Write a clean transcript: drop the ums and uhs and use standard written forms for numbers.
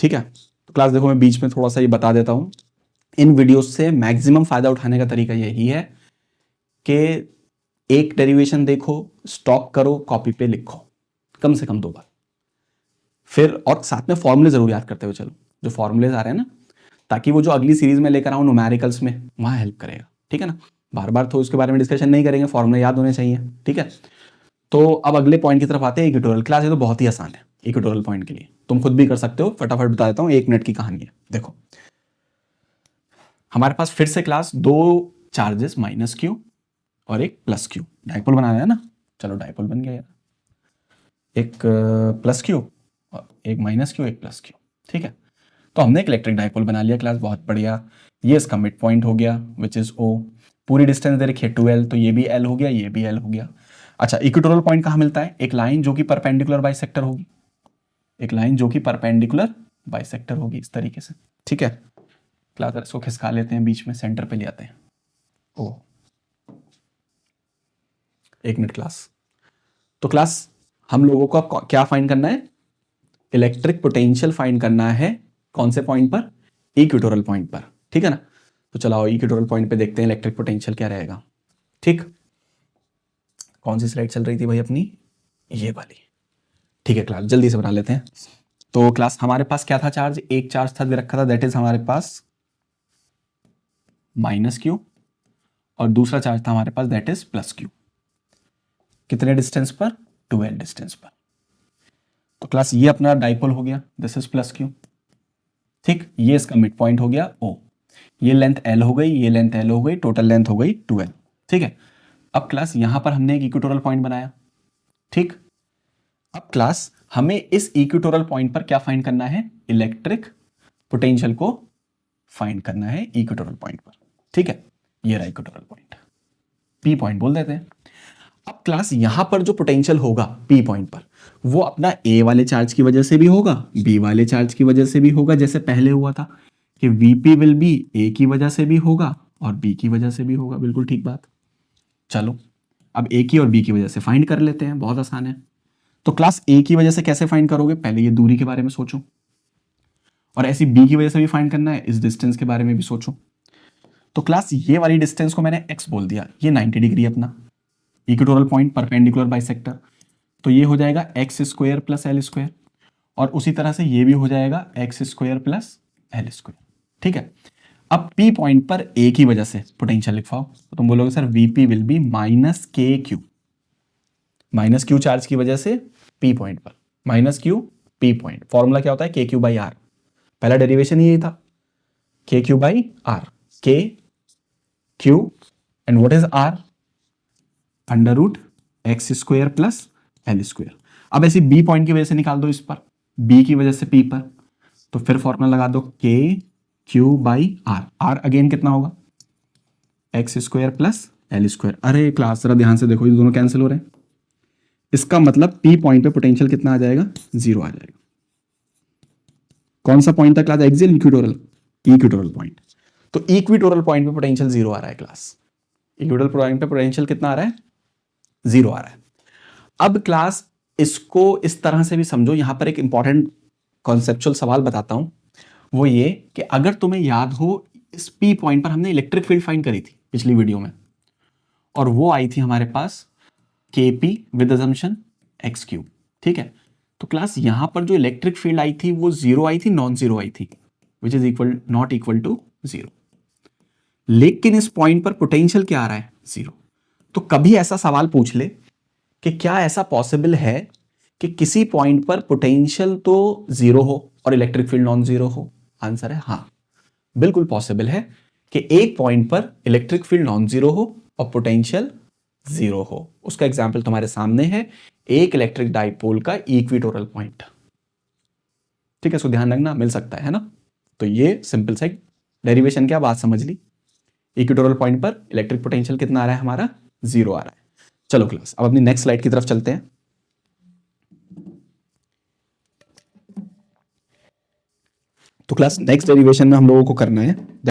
ठीक है। तो क्लास देखो मैं बीच में थोड़ा सा ये बता देता हूँ, इन वीडियोस से मैक्सिमम फायदा उठाने का तरीका यही है कि एक डेरिवेशन देखो, स्टॉप करो, कॉपी पे लिखो कम से कम 2 बार, फिर और साथ में फॉर्मूले जरूर याद करते हुए चलो, जो फॉर्मूलेज आ रहे हैं ना, ताकि वो जो अगली सीरीज में लेकर आऊँ न्यूमेरिकल्स में, वहाँ हेल्प करेगा। ठीक है ना, बार बार तो उसके बारे में डिस्कशन नहीं करेंगे, फॉर्मूले याद होने चाहिए। ठीक है, तो अब अगले पॉइंट की तरफ आते हैं, इक्वेटोरियल। क्लास ये तो बहुत ही आसान है इक्वेटोरियल पॉइंट के लिए, तुम खुद भी कर सकते हो, फटाफट बता देता हूँ, 1 मिनट की कहानी है। देखो हमारे पास फिर से क्लास 2 चार्जेस माइनस क्यू और एक प्लस क्यू, डाइपोल बनाना है ना, चलो डाइपोल बन गया यार, एक प्लस क्यू और एक माइनस क्यू, एक प्लस क्यू। ठीक है, तो हमने एक इलेक्ट्रिक डाइपोल बना लिया क्लास, बहुत बढ़िया। ये इसका मिड पॉइंट हो गया विच इज ओ, पूरी डिस्टेंस दे रखी है 2l, तो ये भी l हो गया, ये भी l हो गया। अच्छा, इक्वेटोरियल पॉइंट कहाँ मिलता है? एक लाइन जो कि परपेंडिकुलर बाइसेक्टर होगी, एक लाइन जो कि परपेंडिकुलर बाइसेक्टर होगी इस तरीके से। ठीक है, क्लास इसको खिसका लेते हैं, बीच में सेंटर पे ले आते हैं। ओ 1 मिनट क्लास। तो क्लास हम लोगों को अब क्या फाइंड करना है? इलेक्ट्रिक पोटेंशियल फाइंड करना है। कौन से पॉइंट पर? इक्वेटोरियल पॉइंट पर। ठीक है ना, तो चलाओ इक्वेटोरियल पॉइंट पे देखते हैं इलेक्ट्रिक पोटेंशियल क्या रहेगा। ठीक, कौन सी स्लाइड चल रही थी भाई अपनी? ये वाली। ठीक है क्लास, जल्दी से बना लेते हैं। तो क्लास हमारे पास क्या था चार्ज? एक चार्ज था दे रखा था, दैट इज हमारे पास माइनस क्यू, और दूसरा चार्ज था हमारे पास दैट इज प्लस क्यू। कितने डिस्टेंस पर? 2l डिस्टेंस पर। तो क्लास ये अपना डाइपोल हो गया, दिस इज प्लस क्यू। ठीक, ये इसका मिड पॉइंट हो गया ओ, ये लेंथ l हो गई, ये लेंथ l हो गई, टोटल लेंथ हो गई 2l। ठीक है, अब क्लास यहां पर हमने एक इक्वेटोरियल पॉइंट बनाया। ठीक, अब क्लास हमें इस इक्वेटोरियल पॉइंट पर क्या फाइंड करना है? इलेक्ट्रिक पोटेंशियल को फाइंड करना है इक्वेटोरियल पॉइंट पर। ठीक है, ये रहा इक्वेटोरियल पॉइंट, पी पॉइंट बोल देते हैं। अब क्लास यहां पर जो पोटेंशियल होगा पी पॉइंट पर, वो अपना ए वाले चार्ज की वजह से भी होगा, बी वाले चार्ज की वजह से भी होगा, जैसे पहले हुआ था कि वीपी विल बी ए की वजह से भी होगा और बी की वजह से भी होगा। बिल्कुल ठीक बात। चलो अब ए की और बी की वजह से फाइंड कर लेते हैं, बहुत आसान है। तो क्लास ए की वजह से कैसे फाइंड करोगे? पहले ये दूरी के बारे में सोचो, और ऐसी बी की वजह से भी फाइंड करना है, इस डिस्टेंस के बारे में भी सोचो। तो क्लास ये वाली डिस्टेंस को मैंने एक्स बोल दिया, ये 90 डिग्री अपना इक्वेटोरियल पॉइंट परपेंडिकुलर बाइसेक्टर, तो ये हो जाएगा x square plus L square, और उसी तरह से ये भी हो जाएगा x square plus L square. ठीक है, अब पी पॉइंट पर ए की वजह से पोटेंशियल लिखवाओ, तो तुम बोलोगे sir VP will be minus K Q, minus Q charge की वजह से पी पॉइंट पर, minus Q P point. Formula क्या होता है? के क्यू बाई आर, पहला डेरिवेशन यही था, K Q by R, K Q and what is R? Under root X square plus L square. अब ऐसी बी पॉइंट की वजह से निकाल दो इस पर, बी की वजह से पी पर, तो फिर फॉर्मूला लगा दो K Q by R, R again कितना होगा? X square plus L square. अरे क्लास जरा ध्यान से देखो, ये दोनों कैंसिल हो रहे हैं, इसका मतलब पी पॉइंट पे पोटेंशियल कितना आ जाएगा? 0 आ जाएगा। कौन सा पॉइंट था class? Axial, equatorial? Equatorial point. तो इक्वेटोरियल पॉइंट पे पोटेंशियल 0 आ रहा है क्लास, इक्वेटोरियल पॉइंट पे पोटेंशियल कितना आ रहा है? 0 आ रहा है। अब क्लास इसको इस तरह से भी समझो, यहां पर एक इंपॉर्टेंट कॉन्सेप्चुअल सवाल बताता हूं, वो ये कि अगर तुम्हें याद हो, इस पी पॉइंट पर हमने इलेक्ट्रिक फील्ड फाइंड करी थी पिछली वीडियो में, और वो आई थी हमारे पास के P with assumption x cube. ठीक है, तो क्लास यहां पर जो इलेक्ट्रिक फील्ड आई थी वो 0 आई थी, नॉन जीरो आई थी, which is equal not equal to 0। लेकिन इस पॉइंट पर पोटेंशियल क्या आ रहा है? 0। तो कभी ऐसा सवाल पूछ ले कि क्या ऐसा पॉसिबल है कि किसी पॉइंट पर पोटेंशियल तो 0 हो और इलेक्ट्रिक फील्ड नॉन जीरो हो? आंसर है हाँ, बिल्कुल पॉसिबल है कि एक पॉइंट पर इलेक्ट्रिक फील्ड नॉन जीरो हो और पोटेंशियल 0 हो। उसका एग्जाम्पल तुम्हारे सामने है, एक इलेक्ट्रिक डाइपोल का इक्वेटोरियल पॉइंट। ठीक है, सो ध्यान रखना, मिल सकता है ना। तो ये सिंपल सा डेरिवेशन, क्या बात समझ ली? इक्वेटोरियल पॉइंट पर इलेक्ट्रिक पोटेंशियल कितना आ रहा है हमारा? 0 आ रहा है। चलो क्लास, अब अपनी नेक्स्ट स्लाइड की तरफ चलते हैं। तो क्लास नेक्स्ट डेरिवेशन में हम लोगों को करना है